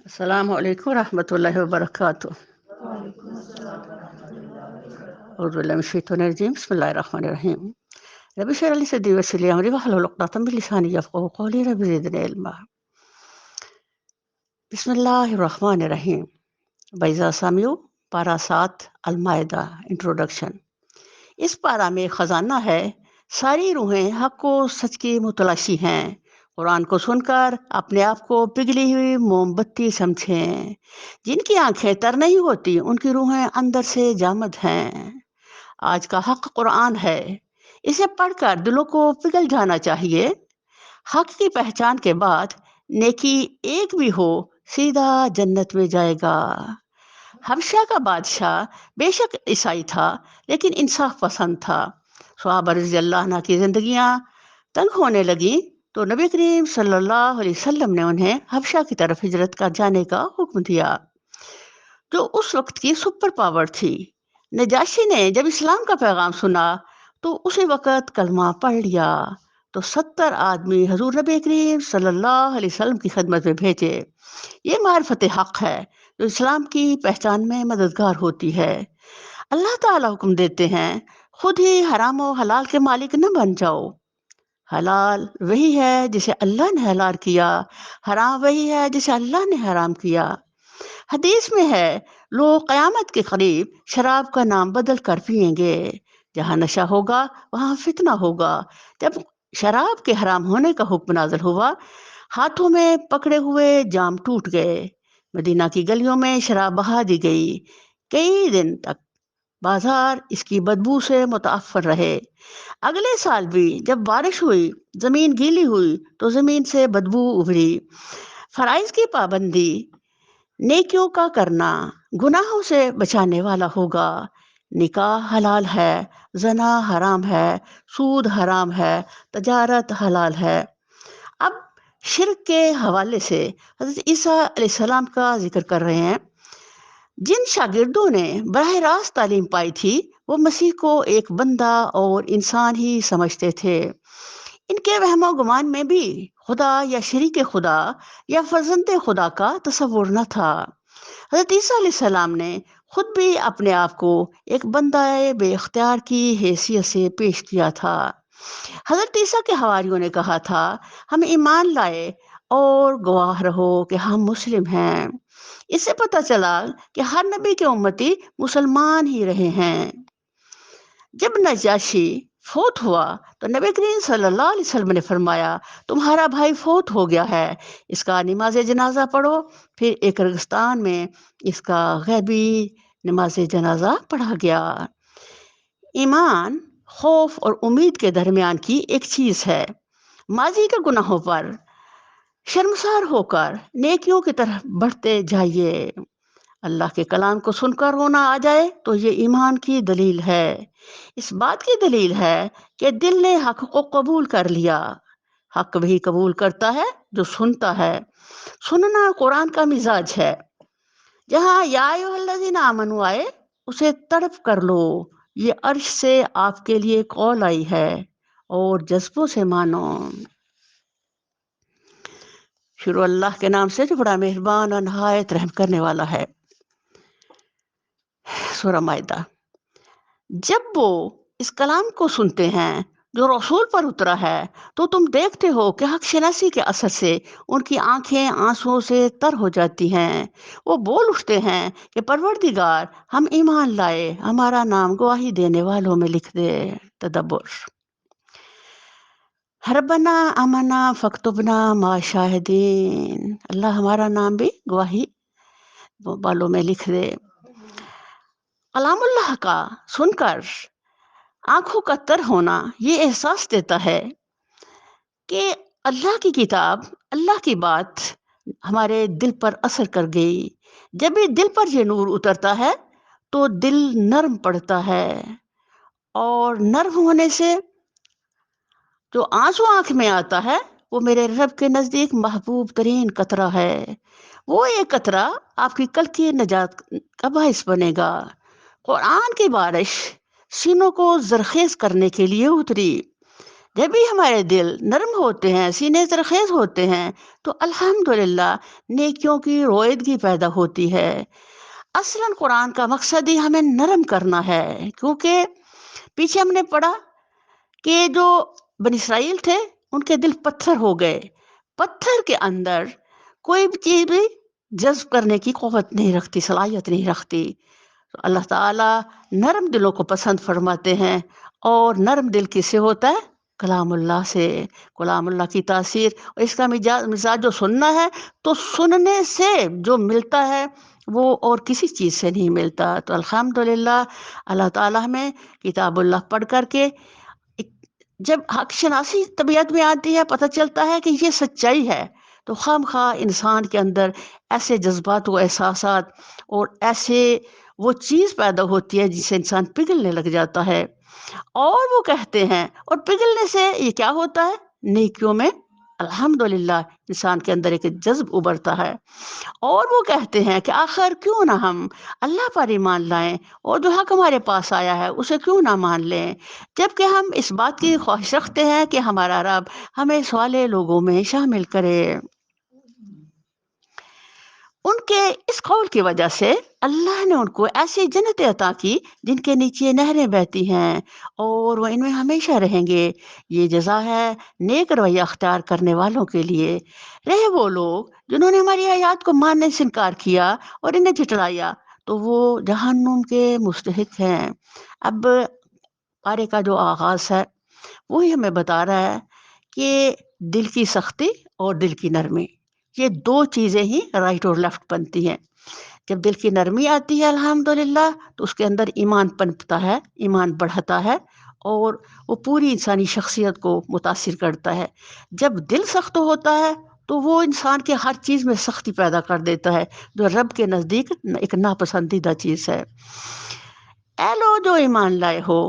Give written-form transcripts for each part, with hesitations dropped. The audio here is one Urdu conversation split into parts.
السلام علیکم ورحمۃ اللہ وبرکاتہ۔ اعوذ باللہ من الشیطان الرجیم، بسم اللہ الرحمن الرحیم۔ رب اشرح لي صدری ويسر لي امری واحلل عقدۃ من لسانی یفقهوا قولی، رب زدنی علما۔ بسم اللہ الرحمن الرحیم۔ بیضا سامیو، پارہ 7 المائدہ، انٹروڈکشن۔ اس پارہ میں خزانہ ہے، ساری روحیں حق و سچ کی متلاشی ہیں۔ قرآن کو سن کر اپنے آپ کو پگھلی ہوئی موم بتی سمجھیں۔ جن کی آنکھیں تر نہیں ہوتی ان کی روحیں اندر سے جامد ہیں۔ آج کا حق قرآن ہے، اسے پڑھ کر دلوں کو پگھل جانا چاہیے۔ حق کی پہچان کے بعد نیکی ایک بھی ہو سیدھا جنت میں جائے گا۔ حبشہ کا بادشاہ بے شک عیسائی تھا لیکن انصاف پسند تھا۔ صحابہ رضی اللہ عنہ کی زندگیاں تنگ ہونے لگیں تو نبی کریم صلی اللہ علیہ وسلم نے انہیں حبشہ کی طرف ہجرت کر جانے کا حکم دیا، جو اس وقت کی سپر پاور تھی۔ نجاشی نے جب اسلام کا پیغام سنا تو اسی وقت کلمہ پڑھ لیا تو 70 آدمی حضور نبی کریم صلی اللہ علیہ وسلم کی خدمت میں بھیجے۔ یہ معرفت حق ہے جو اسلام کی پہچان میں مددگار ہوتی ہے۔ اللہ تعالیٰ حکم دیتے ہیں، خود ہی حرام و حلال کے مالک نہ بن جاؤ۔ حلال وہی ہے جسے اللہ نے حلال کیا، حرام وہی ہے جسے اللہ نے حرام کیا۔ حدیث میں ہے، لوگ قیامت کے قریب شراب کا نام بدل کر پئیں گے۔ جہاں نشہ ہوگا وہاں فتنہ ہوگا۔ جب شراب کے حرام ہونے کا حکم نازل ہوا، ہاتھوں میں پکڑے ہوئے جام ٹوٹ گئے۔ مدینہ کی گلیوں میں شراب بہا دی گئی۔ کئی دن تک بازار اس کی بدبو سے متاثر رہے۔ اگلے سال بھی جب بارش ہوئی، زمین گیلی ہوئی تو زمین سے بدبو ابھری۔ فرائض کی پابندی، نیکیوں کا کرنا گناہوں سے بچانے والا ہوگا۔ نکاح حلال ہے، زنا حرام ہے، سود حرام ہے، تجارت حلال ہے۔ اب شرک کے حوالے سے حضرت عیسیٰ علیہ السلام کا ذکر کر رہے ہیں۔ جن شاگردوں نے براہ راست تعلیم پائی تھی وہ مسیح کو ایک بندہ اور انسان ہی سمجھتے تھے۔ ان کے وہم و گمان میں بھی خدا یا شریک خدا یا فرزند خدا کا تصور نہ تھا۔ حضرت عیسیٰ علیہ السلام نے خود بھی اپنے آپ کو ایک بندہ بے اختیار کی حیثیت سے پیش کیا تھا۔ حضرت عیسیٰ کے حواریوں نے کہا تھا، ہم ایمان لائے اور گواہ رہو کہ ہم مسلم ہیں۔ اس سے پتہ چلا کہ ہر نبی کے امتی مسلمان ہی رہے ہیں۔ جب نجاشی فوت ہوا تو نبی کریم صلی اللہ علیہ وسلم نے فرمایا، تمہارا بھائی فوت ہو گیا ہے، اس کا نماز جنازہ پڑھو۔ پھر ایک ریگستان میں اس کا غیبی نماز جنازہ پڑھا گیا۔ ایمان خوف اور امید کے درمیان کی ایک چیز ہے۔ ماضی کے گناہوں پر شرمسار ہو کر نیکیوں کی طرف بڑھتے جائیے۔ اللہ کے کلام کو سن کر رونا آ جائے تو یہ ایمان کی دلیل ہے۔ اس بات کی دلیل ہے کہ دل نے حق کو قبول کر لیا۔ حق وہی قبول کرتا ہے جو سنتا ہے۔ سننا قرآن کا مزاج ہے۔ جہاں یا ایھا الذین آمنوا آئے اسے تڑپ کر لو۔ یہ عرش سے آپ کے لیے کال آئی ہے اور جذبوں سے مانو۔ شروع اللہ کے نام سے جو بڑا مہربان اور نہایت رحم کرنے والا ہے۔ سورہ مائدہ۔ جب وہ اس کلام کو سنتے ہیں جو رسول پر اترا ہے تو تم دیکھتے ہو کہ حق شناسی کے اثر سے ان کی آنکھیں آنسوؤں سے تر ہو جاتی ہیں۔ وہ بول اٹھتے ہیں کہ پروردگار، ہم ایمان لائے، ہمارا نام گواہی دینے والوں میں لکھ دے۔ تدبر۔ ربنا آمنا فاکتبنا مع شاہدین، اللہ ہمارا نام بھی گواہی والوں میں لکھ دے۔ کلام اللہ کا سن کر آنکھوں کا تر ہونا یہ احساس دیتا ہے کہ اللہ کی کتاب، اللہ کی بات ہمارے دل پر اثر کر گئی۔ جب بھی دل پر یہ نور اترتا ہے تو دل نرم پڑتا ہے، اور نرم ہونے سے جو آنسو آنکھ میں آتا ہے وہ میرے رب کے نزدیک محبوب ترین قطرہ ہے۔ وہ ایک قطرہ آپ کی کل کی نجات کا باعث بنے گا۔ قرآن کی بارش سینوں کو زرخیز کرنے کے لیے اتری۔ جب بھی ہمارے دل نرم ہوتے ہیں، سینے زرخیز ہوتے ہیں، تو الحمدللہ نیکیوں کی رویدگی پیدا ہوتی ہے۔ اصلاً قرآن کا مقصد ہی ہمیں نرم کرنا ہے، کیونکہ پیچھے ہم نے پڑھا کہ جو بنی اسرائیل تھے ان کے دل پتھر ہو گئے۔ پتھر کے اندر کوئی بھی چیز بھی جذب کرنے کی قوت نہیں رکھتی، صلاحیت نہیں رکھتی۔ تو اللہ تعالیٰ نرم دلوں کو پسند فرماتے ہیں، اور نرم دل کس سے ہوتا ہے؟ کلام اللہ سے۔ کلام اللہ کی تاثیر اور اس کا مزاج جو سننا ہے، تو سننے سے جو ملتا ہے وہ اور کسی چیز سے نہیں ملتا۔ تو الحمدللہ اللہ تعالیٰ ہمیں کتاب اللہ پڑھ کر کے جب حق شناسی طبیعت میں آتی ہے، پتہ چلتا ہے کہ یہ سچائی ہے، تو خام خواہ انسان کے اندر ایسے جذبات و احساسات اور ایسے وہ چیز پیدا ہوتی ہے جس سے انسان پگھلنے لگ جاتا ہے۔ اور وہ کہتے ہیں، اور پگھلنے سے یہ کیا ہوتا ہے؟ نیکیوں میں الحمدللہ انسان کے اندر ایک جذب ابھرتا ہے، اور وہ کہتے ہیں کہ آخر کیوں نہ ہم اللہ پر ایمان لائیں، اور جو حق ہمارے پاس آیا ہے اسے کیوں نہ مان لیں، جبکہ ہم اس بات کی خواہش رکھتے ہیں کہ ہمارا رب ہمیں صالح لوگوں میں شامل کرے۔ ان کے اس قول کی وجہ سے اللہ نے ان کو ایسی جنتیں عطا کی جن کے نیچے نہریں بہتی ہیں، اور وہ ان میں ہمیشہ رہیں گے۔ یہ جزا ہے نیک رویہ اختیار کرنے والوں کے لیے۔ رہے وہ لوگ جنہوں نے ہماری آیات کو ماننے سے انکار کیا اور انہیں جھٹلایا، تو وہ جہنم کے مستحق ہیں۔ اب پارے کا جو آغاز ہے وہی ہمیں بتا رہا ہے کہ دل کی سختی اور دل کی نرمی، یہ دو چیزیں ہی رائٹ اور لیفٹ بنتی ہیں۔ جب دل کی نرمی آتی ہے الحمدللہ، تو اس کے اندر ایمان پنپتا ہے، ایمان بڑھتا ہے، اور وہ پوری انسانی شخصیت کو متاثر کرتا ہے۔ جب دل سخت ہوتا ہے تو وہ انسان کے ہر چیز میں سختی پیدا کر دیتا ہے، جو رب کے نزدیک ایک ناپسندیدہ چیز ہے۔ اے لو جو ایمان لائے ہو،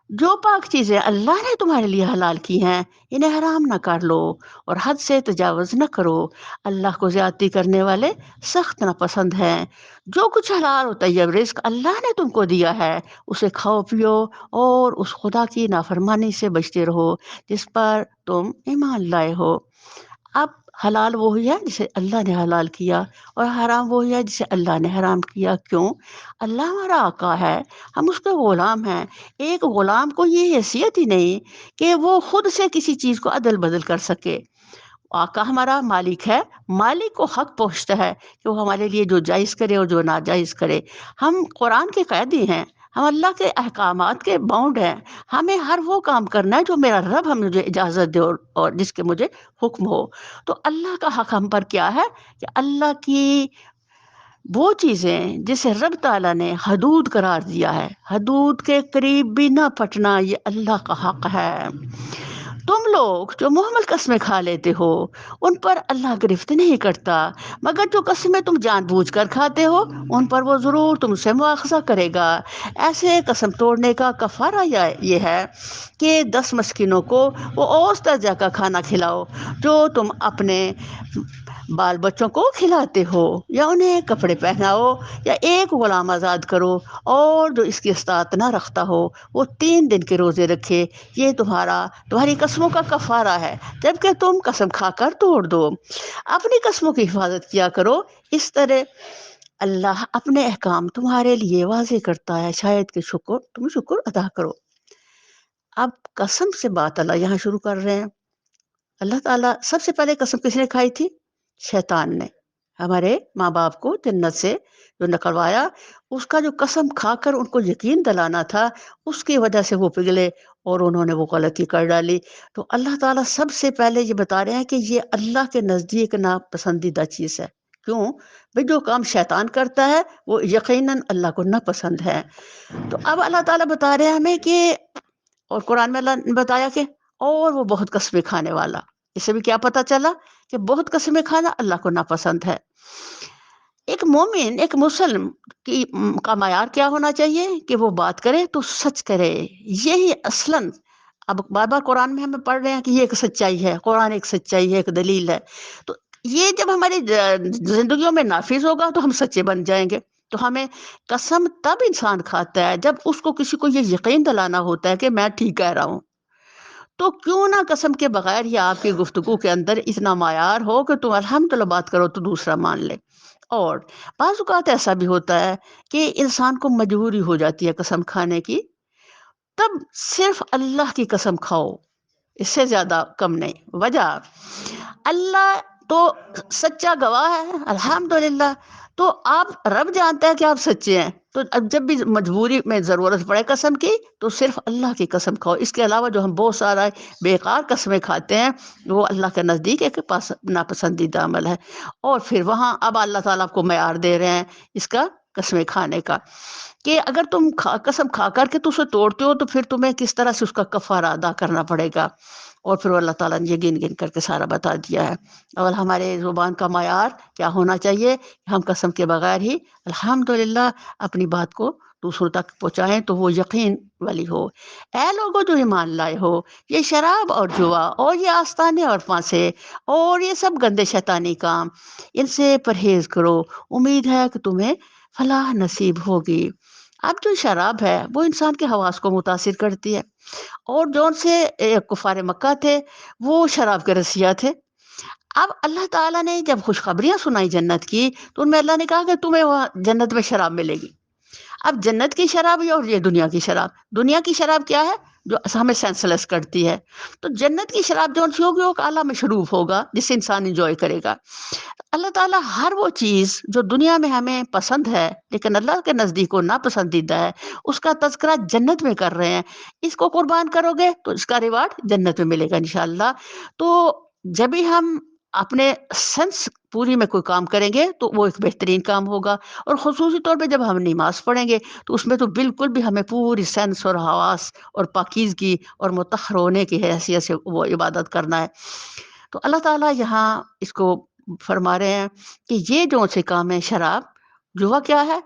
جو پاک چیزیں اللہ نے تمہارے لیے حلال کی ہیں انہیں حرام نہ کر لو، اور حد سے تجاوز نہ کرو۔ اللہ کو زیادتی کرنے والے سخت ناپسند ہیں۔ جو کچھ حلال و طیب رزق اللہ نے تم کو دیا ہے اسے کھاؤ پیو، اور اس خدا کی نافرمانی سے بچتے رہو جس پر تم ایمان لائے ہو۔ اب حلال وہی ہے جسے اللہ نے حلال کیا، اور حرام وہی ہے جسے اللہ نے حرام کیا۔ کیوں؟ اللہ ہمارا آقا ہے، ہم اس کے غلام ہیں۔ ایک غلام کو یہ حیثیت ہی نہیں کہ وہ خود سے کسی چیز کو عدل بدل کر سکے۔ آقا ہمارا مالک ہے، مالک کو حق پہنچتا ہے کہ وہ ہمارے لیے جو جائز کرے اور جو ناجائز کرے۔ ہم قرآن کے قیدی ہیں، ہم اللہ کے احکامات کے باؤنڈ ہیں۔ ہمیں ہر وہ کام کرنا ہے جو میرا رب ہمیں مجھے اجازت دے، اور جس کے مجھے حکم ہو۔ تو اللہ کا حق ہم پر کیا ہے کہ اللہ کی وہ چیزیں جسے رب تعالیٰ نے حدود قرار دیا ہے، حدود کے قریب بھی نہ پھٹنا، یہ اللہ کا حق ہے۔ تم لوگ جو محمل قسمیں کھا لیتے ہو ان پر اللہ گرفت نہیں کرتا، مگر جو قسمیں تم جان بوجھ کر کھاتے ہو ان پر وہ ضرور تم سے مواخذہ کرے گا۔ ایسے قسم توڑنے کا کفارہ یہ ہے کہ 10 مسکینوں کو وہ اوسط درجہ کا کھانا کھلاؤ جو تم اپنے بال بچوں کو کھلاتے ہو، یا انہیں کپڑے پہناؤ، یا ایک غلام آزاد کرو، اور جو اس کی استطاعت نہ رکھتا ہو وہ 3 دن کے روزے رکھے۔ یہ تمہاری قسموں کا کفارہ ہے، جبکہ تم قسم کھا کر توڑ دو۔ اپنی قسموں کی حفاظت کیا کرو، اس طرح اللہ اپنے احکام تمہارے لیے واضح کرتا ہے، شاید کہ تم شکر ادا کرو۔ اب قسم سے بات اللہ یہاں شروع کر رہے ہیں۔ اللہ تعالیٰ سب سے پہلے قسم کس نے کھائی تھی؟ شیطان نے، ہمارے ماں باپ کو جنت سے جو نکلوایا، اس کا جو قسم کھا کر ان کو یقین دلانا تھا، اس کی وجہ سے وہ پگھلے اور انہوں نے وہ غلطی کر ڈالی۔ تو اللہ تعالیٰ سب سے پہلے یہ بتا رہے ہیں کہ یہ اللہ کے نزدیک ناپسندیدہ چیز ہے۔ کیوں؟ بھئی جو کام شیطان کرتا ہے وہ یقیناً اللہ کو ناپسند ہے۔ تو اب اللہ تعالیٰ بتا رہے ہیں ہمیں کہ، اور قرآن میں اللہ نے بتایا کہ اور وہ بہت قسمیں کھانے والا۔ اس سے بھی کیا پتہ چلا کہ بہت قسمیں کھانا اللہ کو ناپسند ہے۔ ایک مومن، ایک مسلم کا معیار کیا ہونا چاہیے کہ وہ بات کرے تو سچ کرے۔ یہی اصلاً اب بار بار قرآن میں ہمیں پڑھ رہے ہیں کہ یہ ایک سچائی ہے، قرآن ایک سچائی ہے، ایک دلیل ہے۔ تو یہ جب ہماری زندگیوں میں نافذ ہوگا تو ہم سچے بن جائیں گے۔ تو ہمیں قسم تب انسان کھاتا ہے جب اس کو کسی کو یہ یقین دلانا ہوتا ہے کہ میں ٹھیک کہہ رہا ہوں۔ تو کیوں نہ قسم کے بغیر ہی آپ کی گفتگو کے اندر اتنا معیار ہو کہ تم الحمدللہ بات کرو تو دوسرا مان لے۔ اور بعض اوقات ایسا بھی ہوتا ہے کہ انسان کو مجبوری ہو جاتی ہے قسم کھانے کی، تب صرف اللہ کی قسم کھاؤ، اس سے زیادہ کم نہیں۔ وجہ اللہ تو سچا گواہ ہے الحمدللہ، تو آپ رب جانتا ہے کہ آپ سچے ہیں، تو اب جب بھی مجبوری میں ضرورت پڑے قسم کی تو صرف اللہ کی قسم کھاؤ۔ اس کے علاوہ جو ہم بہت سارا بیکار قسمیں کھاتے ہیں وہ اللہ کے نزدیک ایک ناپسندیدہ عمل ہے، اور پھر وہاں اب اللہ تعالیٰ آپ کو معیار دے رہے ہیں اس کا قسمیں کھانے کا، کہ اگر تم قسم کھا کر کے تو اسے توڑتے ہو تو پھر تمہیں کس طرح سے اس کا کفارہ ادا کرنا پڑے گا، اور پھر اللہ تعالیٰ نے یہ گن گن کر کے سارا بتا دیا ہے۔ اور ہمارے زبان کا معیار کیا ہونا چاہیے کہ ہم قسم کے بغیر ہی الحمدللہ اپنی بات کو دوسروں تک پہنچائیں تو وہ یقین والی ہو۔ اے لوگوں جو ایمان لائے ہو، یہ شراب اور جوا اور یہ آستانے اور پھانسے اور یہ سب گندے شیطانی کام، ان سے پرہیز کرو، امید ہے کہ تمہیں فلاح نصیب ہوگی۔ اب جو شراب ہے وہ انسان کے حواس کو متاثر کرتی ہے، اور جون سے کفار مکہ تھے وہ شراب کے رسیا تھے۔ اب اللہ تعالیٰ نے جب خوشخبریاں سنائی جنت کی تو ان میں اللہ نے کہا کہ تمہیں وہاں جنت میں شراب ملے گی۔ اب جنت کی شراب اور یہ دنیا کی شراب، دنیا کی شراب کیا ہے جو ہمیں سینس لیس کرتی ہے، تو جنت کی شراب جو سی ہوگی وہ اعلیٰ مشروب ہوگا جسے انسان انجوائے کرے گا۔ اللہ تعالیٰ ہر وہ چیز جو دنیا میں ہمیں پسند ہے لیکن اللہ کے نزدیک وہ ناپسندیدہ ہے، اس کا تذکرہ جنت میں کر رہے ہیں۔ اس کو قربان کرو گے تو اس کا ریوارڈ جنت میں ملے گا انشاءاللہ۔ تو جب بھی ہم اپنے سینس پوری میں کوئی کام کریں گے تو وہ ایک بہترین کام ہوگا، اور خصوصی طور پہ جب ہم نماز پڑھیں گے تو اس میں تو بالکل بھی ہمیں پوری سینس اور حواس اور پاکیزگی اور مطہر ہونے کی حیثیت سے وہ عبادت کرنا ہے۔ تو اللہ تعالیٰ یہاں اس کو فرما رہے ہیں کہ یہ جو سے کام ہے شراب، جوا کیا ہے؟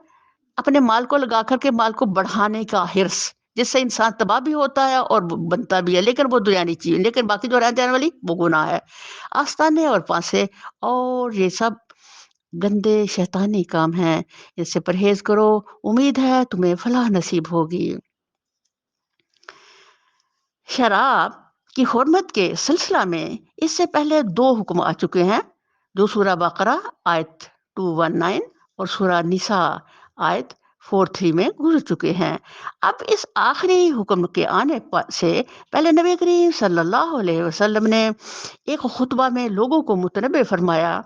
اپنے مال کو لگا کر کے مال کو بڑھانے کا حرص، جس سے انسان تباہ بھی ہوتا ہے اور بنتا بھی ہے، لیکن وہ دنیانی چیز، لیکن باقی جو رہ جانے والی وہ گناہ ہے۔ آستانے اور پانسے اور یہ سب گندے شیطانی کام ہیں، اس سے پرہیز کرو، امید ہے تمہیں فلاح نصیب ہوگی۔ شراب کی حرمت کے سلسلہ میں اس سے پہلے 2 حکم آ چکے ہیں، جو سورہ بقرہ آیت 219 اور سورہ نساء آیت 43 میں گزر چکے ہیں۔ اب اس آخری حکم کے آنے سے پہلے نبی کریم صلی اللہ علیہ وسلم نے ایک خطبہ میں لوگوں کو متنبہ فرمایا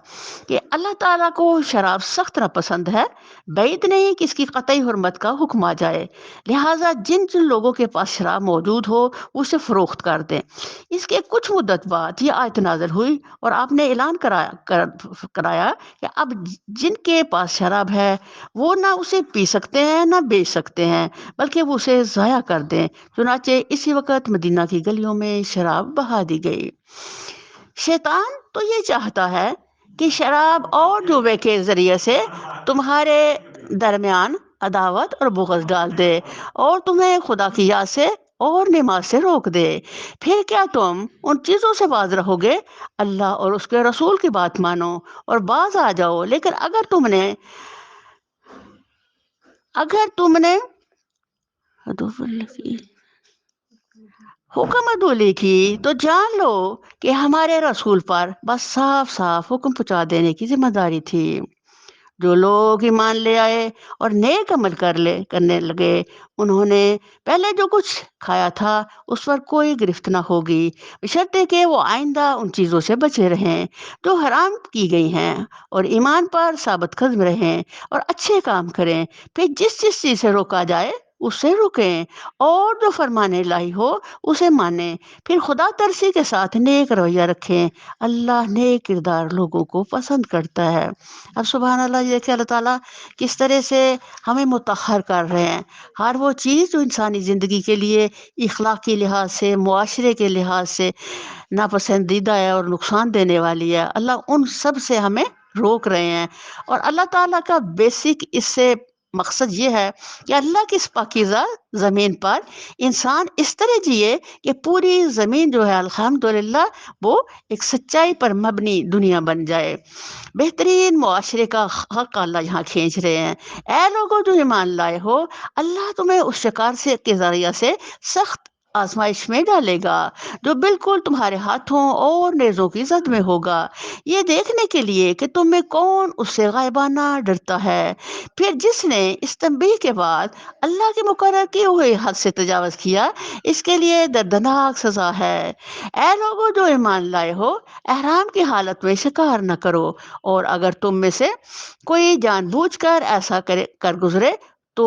کہ اللہ تعالیٰ کو شراب سخت ناپسند ہے، بعید نہیں کہ اس کی قطعی حرمت کا حکم آ جائے، لہٰذا جن جن لوگوں کے پاس شراب موجود ہو اسے فروخت کر دیں۔ اس کے کچھ مدت بعد یہ آیت نازل ہوئی اور آپ نے اعلان کرایا کہ اب جن کے پاس شراب ہے وہ نہ اسے پی سکتے ہیں نہ بیچ سکتے ہیں، بلکہ وہ اسے ضائع کر دیں۔ چنانچہ اسی وقت مدینہ کی گلیوں میں شراب بہا دی گئی۔ شیطان تو یہ چاہتا ہے کہ شراب اور جوے کے ذریعے سے تمہارے درمیان عداوت اور بغض ڈال دے اور تمہیں خدا کی یاد سے اور نماز سے روک دے۔ پھر کیا تم ان چیزوں سے باز رہو گے؟ اللہ اور اس کے رسول کی بات مانو اور باز آ جاؤ، لیکن اگر تم نے حکم عدولی کی تو جان لو کہ ہمارے رسول پر بس صاف صاف حکم پہنچا دینے کی ذمہ داری تھی۔ جو لوگ ایمان لے آئے اور نیک عمل کرنے لگے، انہوں نے پہلے جو کچھ کھایا تھا اس پر کوئی گرفت نہ ہوگی، بشرطے کہ وہ آئندہ ان چیزوں سے بچے رہیں جو حرام کی گئی ہیں، اور ایمان پر ثابت قدم رہیں اور اچھے کام کریں۔ پھر جس جس چیز سے روکا جائے اس سے رکیں، اور جو فرمان الہی ہو اسے مانیں، پھر خدا ترسی کے ساتھ نیک رویہ رکھیں۔ اللہ نیک کردار لوگوں کو پسند کرتا ہے۔ اب سبحان اللہ، یہ کہ اللہ تعالیٰ کس طرح سے ہمیں مطہر کر رہے ہیں۔ ہر وہ چیز جو انسانی زندگی کے لیے اخلاقی لحاظ سے، معاشرے کے لحاظ سے ناپسندیدہ ہے اور نقصان دینے والی ہے، اللہ ان سب سے ہمیں روک رہے ہیں۔ اور اللہ تعالیٰ کا بیسک اس سے مقصد یہ ہے کہ اللہ کی اس پاکیزہ زمین پر انسان اس طرح جیے کہ پوری زمین جو ہے الحمدللہ وہ ایک سچائی پر مبنی دنیا بن جائے۔ بہترین معاشرے کا حق اللہ یہاں کھینچ رہے ہیں۔ اے لوگوں جو ایمان لائے ہو، اللہ تمہیں اس شکار سے کے ذریعہ سے سخت آزمائش میں ڈالے گا جو بالکل تمہارے ہاتھوں اور نیزوں کی زد میں ہوگا، یہ دیکھنے کے لیے کہ تم میں کون اس سے غائبانہ ڈرتا ہے۔ پھر جس نے اس تنبیہ کے بعد اللہ کے مقرر کیے ہوئے حد سے تجاوز کیا، اس کے لیے دردناک سزا ہے۔ اے لوگوں جو ایمان لائے ہو، احرام کی حالت میں شکار نہ کرو، اور اگر تم میں سے کوئی جان بوجھ کر ایسا کر گزرے تو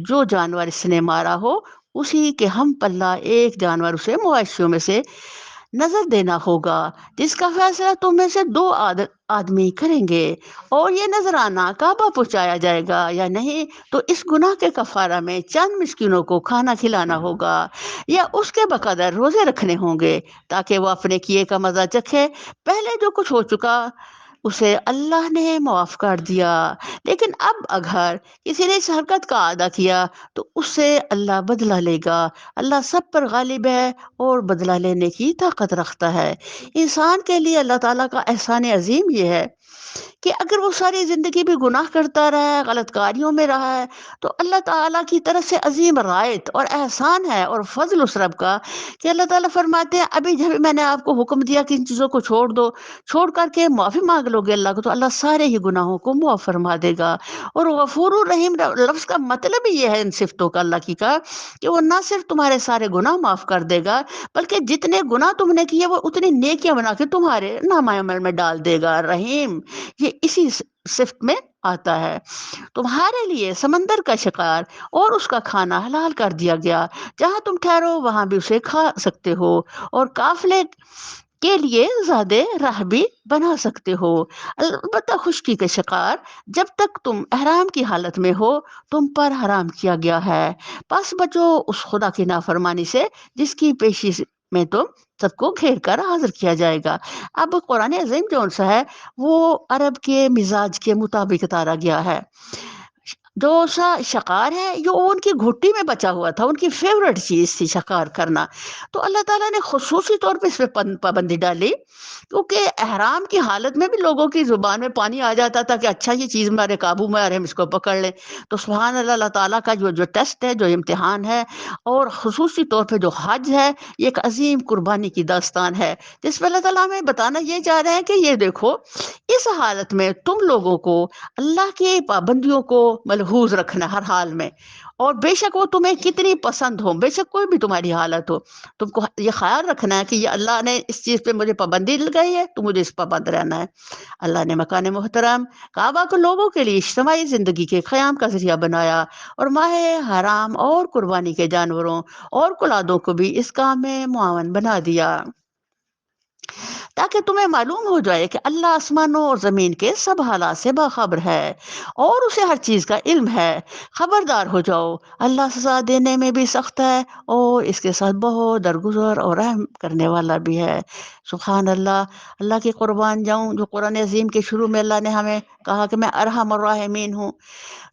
جو جانور اس نے مارا ہو اسی کے ہم پلہ ایک جانور اسے مویشیوں میں سے نظر دینا ہوگا، جس کا فیصلہ تم میں سے دو آدمی کریں گے، اور یہ نذرانہ کعبہ پہنچایا جائے گا یا نہیں، تو اس گناہ کے کفارہ میں چند مسکینوں کو کھانا کھلانا ہوگا یا اس کے بقدر روزے رکھنے ہوں گے تاکہ وہ اپنے کیے کا مزہ چکھے۔ پہلے جو کچھ ہو چکا اسے اللہ نے معاف کر دیا، لیکن اب اگر کسی نے اس حرکت کا اعادہ کیا تو اس سے اللہ بدلہ لے گا۔ اللہ سب پر غالب ہے اور بدلہ لینے کی طاقت رکھتا ہے۔ انسان کے لیے اللہ تعالیٰ کا احسان عظیم یہ ہے کہ اگر وہ ساری زندگی بھی گناہ کرتا رہا ہے، غلط کاریوں میں رہا ہے، تو اللہ تعالیٰ کی طرف سے عظیم رعایت اور احسان ہے اور فضل اس رب کا کہ اللہ تعالیٰ فرماتے ہیں ابھی جب میں نے آپ کو حکم دیا کہ ان چیزوں کو چھوڑ دو، چھوڑ کر کے معافی مانگ لو گے اللہ کو، تو اللہ سارے ہی گناہوں کو معاف فرما دے گا۔ اور غفور الرحیم لفظ کا مطلب ہی یہ ہے ان صفتوں کا اللہ کی کا کہ وہ نہ صرف تمہارے سارے گناہ معاف کر دے گا، بلکہ جتنے گناہ تم نے کیے وہ اتنی نیکیاں بنا کے تمہارے نامہ عمل میں ڈال دے گا۔ رحیم یہ اسی صفت میں آتا ہے۔ تمہارے لیے سمندر کا شکار اور اس کا کھانا حلال کر دیا گیا، جہاں تم ٹھہرو وہاں بھی اسے کھا سکتے ہو، اور قافلے کے لیے زیادہ راہ بھی بنا سکتے ہو، البتہ خشکی کے شکار جب تک تم احرام کی حالت میں ہو تم پر حرام کیا گیا ہے۔ پس بچو اس خدا کی نافرمانی سے جس کی پیشی میں تم سب کو گھیر کر حاضر کیا جائے گا۔ اب قرآن عظیم جو سا ہے وہ عرب کے مزاج کے مطابق اتارا گیا ہے۔ جو سا شکار ہے جو ان کی گھٹی میں بچا ہوا تھا، ان کی فیوریٹ چیز تھی شکار کرنا، تو اللہ تعالیٰ نے خصوصی طور پہ اس پہ پابندی ڈالی، کیونکہ احرام کی حالت میں بھی لوگوں کی زبان میں پانی آ جاتا تھا کہ اچھا یہ چیز ہمارے قابو میں آ رہے ہم اس کو پکڑ لیں۔ تو سبحان اللہ، اللہ تعالیٰ کا جو ٹیسٹ ہے، جو امتحان ہے، اور خصوصی طور پہ جو حج ہے، یہ ایک عظیم قربانی کی داستان ہے جس پہ اللہ تعالیٰ ہمیں بتانا یہ چاہ رہے ہیں کہ یہ دیکھو اس حالت میں تم لوگوں کو اللہ کی پابندیوں کو ملحوظ رکھنا ہر حال میں، اور بے شک وہ تمہیں کتنی پسند ہو، بے شک کوئی بھی تمہاری حالت ہو، تم کو یہ خیال رکھنا ہے کہ یہ اللہ نے اس چیز پہ مجھے پابندی لگائی ہے تو مجھے اس پابند رہنا ہے۔ اللہ نے مکان محترم کعبہ کو لوگوں کے لیے اجتماعی زندگی کے قیام کا ذریعہ بنایا، اور ماہ حرام اور قربانی کے جانوروں اور کلادوں کو بھی اس کام میں معاون بنا دیا، تاکہ تمہیں معلوم ہو جائے کہ اللہ آسمانوں اور زمین کے سب حالات سے باخبر ہے اور اسے ہر چیز کا علم ہے۔ خبردار ہو جاؤ، اللہ سزا دینے میں بھی سخت ہے اور اس کے ساتھ بہت درگزر اور رحم کرنے والا بھی ہے۔ سبحان اللہ، اللہ کی قربان جاؤں جو قرآن عظیم کے شروع میں اللہ نے ہمیں کہا کہ میں ارحم الراحمین ہوں،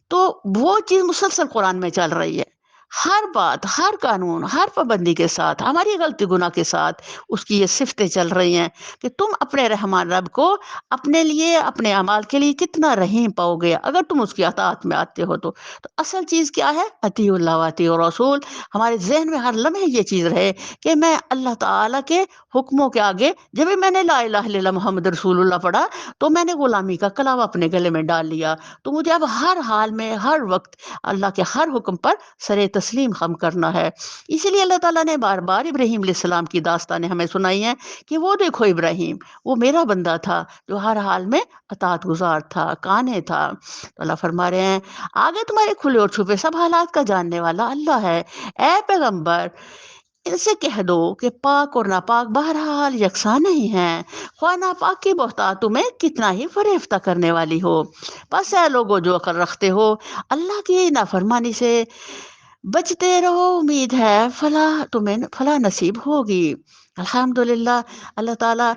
تو وہ چیز مسلسل قرآن میں چل رہی ہے۔ ہر بات، ہر قانون، ہر پابندی کے ساتھ، ہماری غلطی گناہ کے ساتھ اس کی یہ صفتیں چل رہی ہیں کہ تم اپنے رحمان رب کو اپنے لیے، اپنے اعمال کے لیے کتنا رحیم پاؤ گے اگر تم اس کی اطاعت میں آتے ہو تو اصل چیز کیا ہے؟ اطیع اللہ و اطیع الرسول۔ ہمارے ذہن میں ہر لمحے یہ چیز رہے کہ میں اللہ تعالیٰ کے حکموں کے آگے، جب بھی میں نے لا الہ الا اللہ محمد رسول اللہ پڑھا تو میں نے غلامی کا کلام اپنے گلے میں ڈال لیا، تو مجھے اب ہر حال میں، ہر وقت اللہ کے ہر حکم پر سر تسلیم خم کرنا ہے۔ اسی لیے اللہ تعالیٰ نے بار بار ابراہیم علیہ السلام کی داستانیں ہمیں سنائی ہیں کہ وہ دیکھو ابراہیم، وہ میرا بندہ تھا جو ہر حال میں اطاعت گزار تھا، کانے تھا۔ تو اللہ فرما رہے ہیں آگے تمہارے کھلے اور چھپے سب حالات کا جاننے والا اللہ ہے۔ اے پیغمبر، ان سے کہہ دو کہ پاک اور ناپاک بہرحال یکساں نہیں ہیں، خواہ ناپاک کی بہتات تمہیں کتنا ہی فریفتہ کرنے والی ہو۔ پس اے لوگو جو عقل رکھتے ہو، اللہ کی نافرمانی سے بچتے رہو، امید ہے فلاح تمہیں فلاح نصیب ہوگی۔ الحمدللہ، اللہ تعالیٰ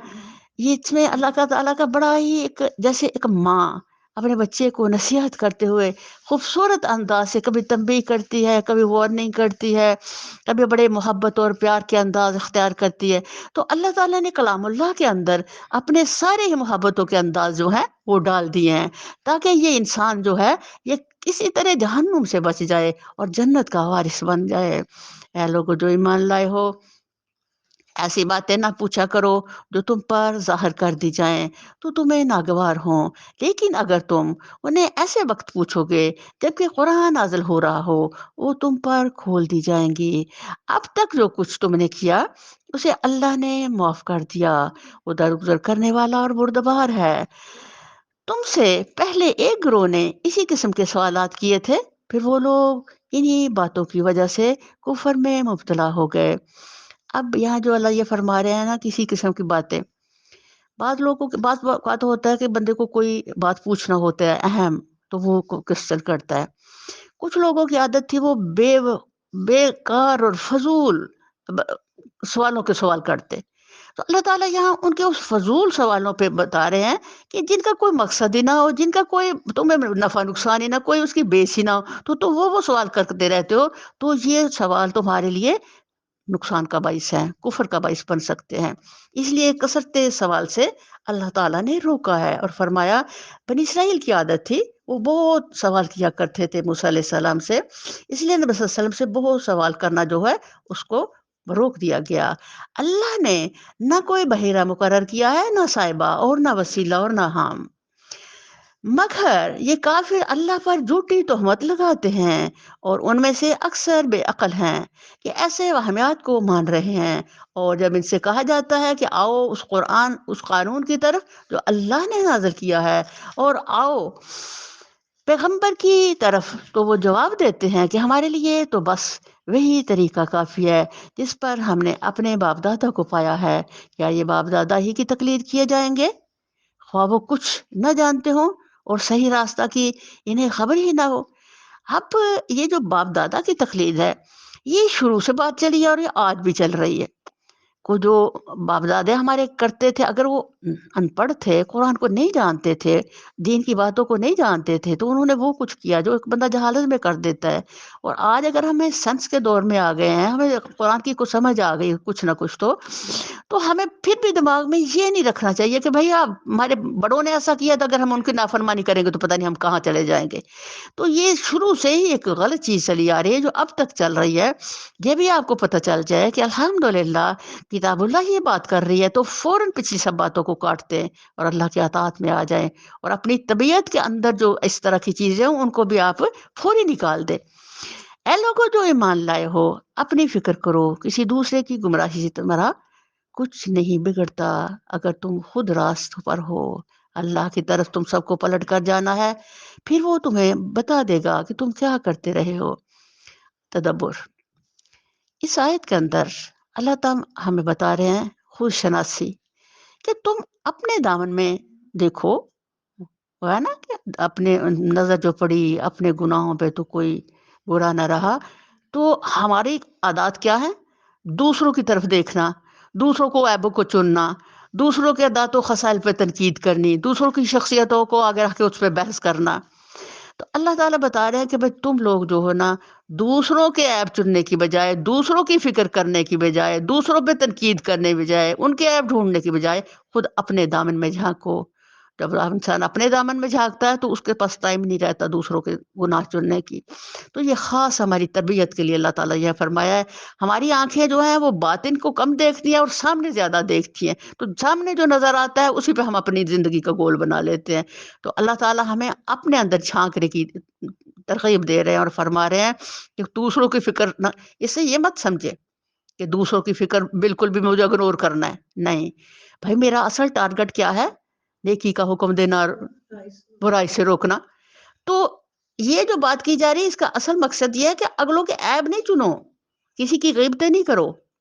یہ اس میں اللہ کا تعالیٰ کا بڑا ہی ایک جیسے ایک ماں اپنے بچے کو نصیحت کرتے ہوئے خوبصورت انداز سے کبھی تنبیہ کرتی ہے، کبھی وارننگ کرتی ہے، کبھی بڑے محبت اور پیار کے انداز اختیار کرتی ہے۔ تو اللہ تعالیٰ نے کلام اللہ کے اندر اپنے سارے ہی محبتوں کے انداز جو ہیں وہ ڈال دیے ہیں، تاکہ یہ انسان جو ہے یہ کسی طرح جہنم سے بچ جائے اور جنت کا وارث بن جائے۔ اے لوگو جو ایمان لائے ہو، ایسی باتیں نہ پوچھا کرو جو تم پر ظاہر کر دی جائیں تو تمہیں ناگوار ہوں، لیکن اگر تم انہیں ایسے وقت پوچھو گے جبکہ قرآن نازل ہو رہا ہو، وہ تم پر کھول دی جائیں گی۔ اب تک جو کچھ تم نے کیا اسے اللہ نے معاف کر دیا، وہ درگزر کرنے والا اور بردبار ہے۔ تم سے پہلے ایک گروہ نے اسی قسم کے سوالات کیے تھے، پھر وہ لوگ انہی باتوں کی وجہ سے کفر میں مبتلا ہو گئے۔ اب یہاں جو اللہ یہ فرما رہے ہیں نا کسی قسم کی باتیں، بعض لوگوں کے بعض اوقات ہوتا ہے کہ بندے کو کوئی بات پوچھنا ہوتا ہے اہم، تو وہ کوشچن کرتا ہے۔ کچھ لوگوں کی عادت تھی وہ بے کار اور فضول ب- سوالوں کے سوال کرتے، تو اللہ تعالیٰ یہاں ان کے اس فضول سوالوں پہ بتا رہے ہیں کہ جن کا کوئی مقصد ہی نہ ہو، جن کا کوئی تمہیں نفع نقصان ہی نہ، کوئی اس کی بیس ہی نہ ہو، تو تم وہ سوال کرتے رہتے ہو، تو یہ سوال تمہارے لیے نقصان کا باعث ہے، کفر کا باعث بن سکتے ہیں۔ اس لیے کثرت سوال سے اللہ تعالیٰ نے روکا ہے اور فرمایا بنی اسرائیل کی عادت تھی، وہ بہت سوال کیا کرتے تھے موسیٰ علیہ السلام سے، اس لیے نبی صلی اللہ علیہ وسلم سے بہت سوال کرنا جو ہے اس کو روک دیا گیا۔ اللہ نے نہ کوئی بحیرہ مقرر کیا ہے، نہ صاحبہ اور نہ وسیلہ اور نہ حام، مگر یہ کافر اللہ پر جھوٹی تہمت لگاتے ہیں اور ان میں سے اکثر بے عقل ہیں کہ ایسے وہمیات کو مان رہے ہیں، اور جب ان سے کہا جاتا ہے کہ آؤ اس قانون کی طرف جو اللہ نے نازل کیا ہے، اور آؤ پیغمبر کی طرف، تو وہ جواب دیتے ہیں کہ ہمارے لیے تو بس وہی طریقہ کافی ہے جس پر ہم نے اپنے باپ دادا کو پایا ہے، کیا یہ باپ دادا ہی کی تقلید کیے جائیں گے، خواہ وہ کچھ نہ جانتے ہوں اور صحیح راستہ کی انہیں خبر ہی نہ ہو۔ اب یہ جو باپ دادا کی تقلید ہے، یہ شروع سے بات چلی ہے اور یہ آج بھی چل رہی ہے۔ کو جو باپ دادے ہمارے کرتے تھے، اگر وہ ان پڑھ تھے، قرآن کو نہیں جانتے تھے، دین کی باتوں کو نہیں جانتے تھے، تو انہوں نے وہ کچھ کیا جو ایک بندہ جہالت میں کر دیتا ہے۔ اور آج اگر ہمیں سائنس کے دور میں آ گئے ہیں، ہمیں قرآن کی کچھ سمجھ آ گئی کچھ نہ کچھ، تو ہمیں پھر بھی دماغ میں یہ نہیں رکھنا چاہیے کہ بھئی آپ ہمارے بڑوں نے ایسا کیا تھا، اگر ہم ان کی نافرمانی کریں گے تو پتہ نہیں ہم کہاں چلے جائیں گے۔ تو یہ شروع سے ہی ایک غلط چیز چلی آ رہی ہے جو اب تک چل رہی ہے۔ یہ بھی آپ کو پتہ چل جائے کہ الحمدللہ کتاب اللہ یہ بات کر رہی ہے تو فوراً پچھلی سب باتوں کو کاٹتے ہیں اور اللہ کے اطاعت میں آ جائیں، اور اپنی طبیعت کے اندر جو اس طرح کی چیزیں ہیں ان کو بھی آپ فوری نکال دیں۔ اے لوگوں جو ایمان لائے ہو، اپنی فکر کرو، کسی دوسرے کی گمراہی سے تمہارا کچھ نہیں بگڑتا اگر تم خود راست پر ہو۔ اللہ کی طرف تم سب کو پلٹ کر جانا ہے، پھر وہ تمہیں بتا دے گا کہ تم کیا کرتے رہے ہو۔ تدبر، اس آیت کے اندر اللہ تعالیٰ ہمیں بتا رہے ہیں خود شناسی، کہ تم اپنے دامن میں دیکھو، وہ ہے نا کہ اپنے نظر جو پڑی اپنے گناہوں پہ تو کوئی برا نہ رہا، تو ہماری عادات کیا ہے؟ دوسروں کی طرف دیکھنا، دوسروں کو عیبوں کو چننا، دوسروں کے عادات و خصائل پہ تنقید کرنی، دوسروں کی شخصیتوں کو آگے رکھ کے اس پہ بحث کرنا۔ تو اللہ تعالیٰ بتا رہے ہیں کہ بھئی تم لوگ جو ہو نا، دوسروں کے عیب چننے کی بجائے، دوسروں کی فکر کرنے کی بجائے، دوسروں پہ تنقید کرنے کی بجائے، ان کے عیب ڈھونڈنے کی بجائے خود اپنے دامن میں جھانکو۔ جب انسان اپنے دامن میں جھانکتا ہے تو اس کے پاس ٹائم نہیں رہتا دوسروں کے گناہ چننے کی۔ تو یہ خاص ہماری تربیت کے لیے اللہ تعالیٰ یہ فرمایا ہے۔ ہماری آنکھیں جو ہیں وہ باطن کو کم دیکھتی ہیں اور سامنے زیادہ دیکھتی ہیں، تو سامنے جو نظر آتا ہے اسی پہ ہم اپنی زندگی کا گول بنا لیتے ہیں۔ تو اللہ تعالیٰ ہمیں اپنے اندر جھانکنے کی ترغیب دے رہے ہیں اور فرما رہے ہیں کہ دوسروں کی فکر نہ، اس سے یہ مت سمجھے کہ دوسروں کی فکر بالکل بھی مجھے اگنور کرنا ہے، نہیں بھائی، میرا اصل ٹارگٹ کیا ہے؟ نیکی کا حکم دینا اور برائی سے روکنا۔ تو یہ جو بات کی جا رہی ہے اس کا اصل مقصد یہ ہے کہ اگلوں کے عیب نہیں چنو، کسی کی غیبتیں نہیں کرو،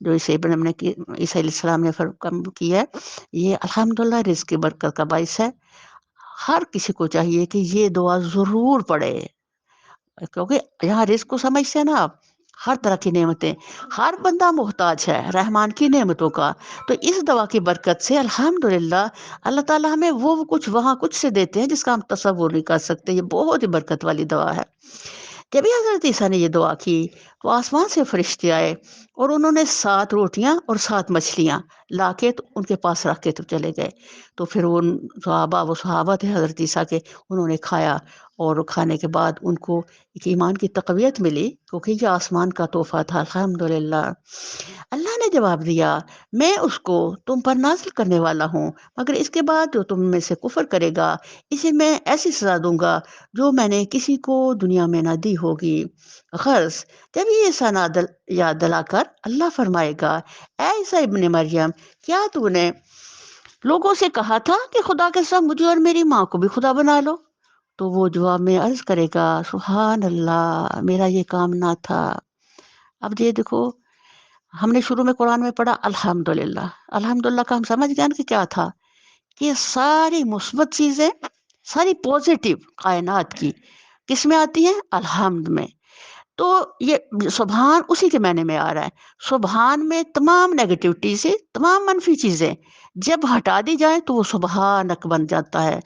جو اسے ابن نے عیسیٰ علیہ السلام نے کیا ہے، یہ الحمدللہ رزق کی برکت کا باعث ہے۔ ہر کسی کو چاہیے کہ یہ دعا ضرور پڑھے، کیونکہ یہاں رزق کو سمجھتے ہیں نا آپ، ہر طرح کی نعمتیں، ہر بندہ محتاج ہے رحمان کی نعمتوں کا۔ تو اس دعا کی برکت سے الحمدللہ اللہ تعالیٰ ہمیں وہ کچھ وہاں کچھ سے دیتے ہیں جس کا ہم تصور نہیں کر سکتے۔ یہ بہت ہی برکت والی دعا ہے۔ جب یہ حضرت عیسیٰ نے یہ دعا کی تو آسمان سے فرشتے آئے اور انہوں نے 7 روٹیاں اور 7 مچھلیاں لا کے تو ان کے پاس رکھ کے تو چلے گئے۔ تو پھر وہ صحابہ تھے حضرت عیسیٰ کے، انہوں نے کھایا، اور کھانے کے بعد ان کو ایک ایمان کی تقویت ملی، کیونکہ یہ آسمان کا تحفہ تھا الحمدللہ۔ اللہ نے جواب دیا، میں اس کو تم پر نازل کرنے والا ہوں، مگر اس کے بعد جو تم میں سے کفر کرے گا اسے میں ایسی سزا دوں گا جو میں نے کسی کو دنیا میں نہ دی ہوگی۔ غرض جب یہ سند یاد دلا کر اللہ فرمائے گا، اے عیسیٰ ابن مریم، کیا تو نے لوگوں سے کہا تھا کہ خدا کے ساتھ مجھے اور میری ماں کو بھی خدا بنا لو؟ تو وہ جواب میں عرض کرے گا، سبحان اللہ، میرا یہ کام نہ تھا۔ اب یہ دیکھو، ہم نے شروع میں قرآن میں پڑھا الحمدللہ، الحمدللہ کا ہم سمجھ گئے نا کہ کیا تھا، کہ ساری مثبت چیزیں، ساری پازیٹیو کائنات کی کس میں آتی ہیں؟ الحمد میں۔ تو یہ سبحان اسی کے معنی میں آ رہا ہے۔ سبحان میں تمام نیگیٹیوٹی سے، تمام منفی چیزیں جب ہٹا دی جائیں تو وہ سبحانک بن جاتا ہے۔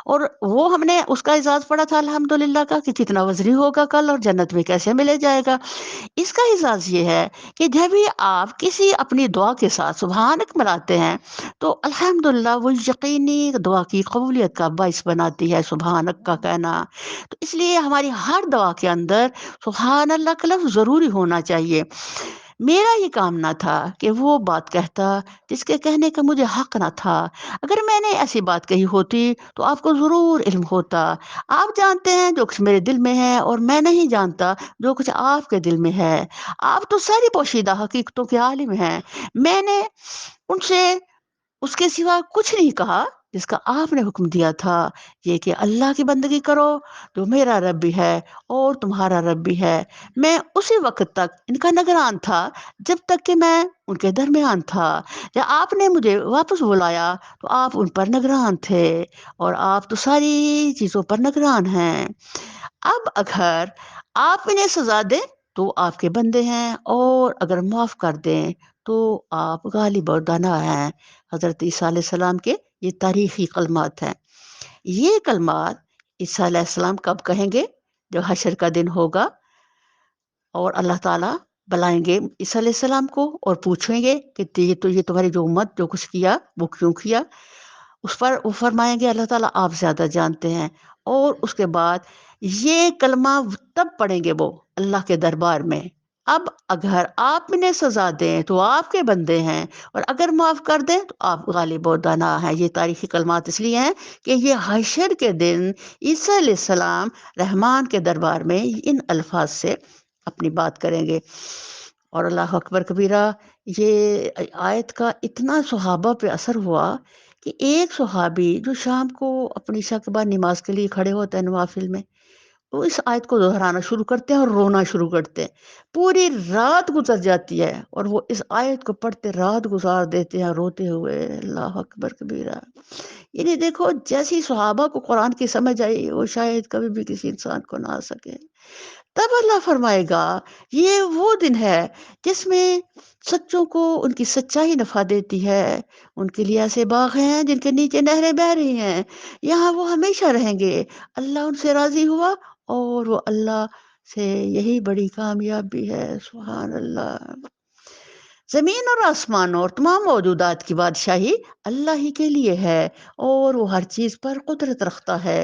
اور وہ ہم نے اس کا اعزاز پڑھا تھا الحمدللہ کا، کہ کتنا وزنی ہوگا کل اور جنت میں کیسے ملے جائے گا۔ اس کا اعزاز یہ ہے کہ جب بھی آپ کسی اپنی دعا کے ساتھ سبحانک ملاتے ہیں تو الحمدللہ وہ یقینی دعا کی قبولیت کا باعث بناتی ہے سبحانک کا کہنا۔ تو اس لیے ہماری ہر دعا کے اندر سبحان اللہ کا لفظ ضروری ہونا چاہیے۔ میرا یہ کام نہ تھا کہ وہ بات کہتا جس کے کہنے کا مجھے حق نہ تھا۔ اگر میں نے ایسی بات کہی ہوتی تو آپ کو ضرور علم ہوتا۔ آپ جانتے ہیں جو کچھ میرے دل میں ہے، اور میں نہیں جانتا جو کچھ آپ کے دل میں ہے۔ آپ تو ساری پوشیدہ حقیقتوں کے عالم ہیں۔ میں نے ان سے اس کے سوا کچھ نہیں کہا جس کا آپ نے حکم دیا تھا، یہ کہ اللہ کی بندگی کرو جو میرا رب بھی ہے اور تمہارا رب بھی ہے۔ میں اسی وقت تک ان کا نگران تھا جب تک کہ میں ان کے درمیان تھا۔ جب آپ نے مجھے واپس بلایا تو آپ ان پر نگران تھے، اور آپ تو ساری چیزوں پر نگران ہیں۔ اب اگر آپ انہیں سزا دیں تو آپ کے بندے ہیں، اور اگر معاف کر دیں تو آپ غالب اور دانا ہیں۔ حضرت عیسیٰ علیہ السلام کے یہ تاریخی کلمات ہیں۔ یہ کلمات عیسیٰ علیہ السلام کب کہیں گے؟ جو حشر کا دن ہوگا، اور اللہ تعالیٰ بلائیں گے عیسیٰ علیہ السلام کو اور پوچھیں گے کہ یہ تمہاری جو امت جو کچھ کیا وہ کیوں کیا؟ اس پر وہ فرمائیں گے اللہ تعالیٰ آپ زیادہ جانتے ہیں۔ اور اس کے بعد یہ کلمہ تب پڑھیں گے وہ اللہ کے دربار میں، اب اگر آپ انہیں سزا دیں تو آپ کے بندے ہیں، اور اگر معاف کر دیں تو آپ غالب و دانا ہیں۔ یہ تاریخی کلمات اس لیے ہیں کہ یہ حشر کے دن عیسیٰ علیہ السلام رحمان کے دربار میں ان الفاظ سے اپنی بات کریں گے۔ اور اللہ اکبر کبیرہ، یہ آیت کا اتنا صحابہ پہ اثر ہوا کہ ایک صحابی جو شام کو اپنی عشاء کے بعد نماز کے لیے کھڑے ہوتے ہیں نوافل میں، وہ اس آیت کو دہرانا شروع کرتے ہیں اور رونا شروع کرتے ہیں۔ پوری رات گزر جاتی ہے اور وہ اس آیت کو پڑھتے رات گزار دیتے ہیں روتے ہوئے۔ اللہ اکبر کبیرہ، یعنی دیکھو جیسی صحابہ کو قرآن کی سمجھ آئی وہ شاید کبھی بھی کسی انسان کو نہ آ سکے۔ تب اللہ فرمائے گا، یہ وہ دن ہے جس میں سچوں کو ان کی سچائی نفع دیتی ہے۔ ان کے لیے ایسے باغ ہیں جن کے نیچے نہریں بہہ رہی ہیں، یہاں وہ ہمیشہ رہیں گے۔ اللہ ان سے راضی ہوا، اور وہ اللہ سے یہی بڑی کامیابی ہے۔ سبحان اللہ۔ زمین اور آسمان اور تمام موجودات کی بادشاہی اللہ ہی کے لیے ہے، اور وہ ہر چیز پر قدرت رکھتا ہے۔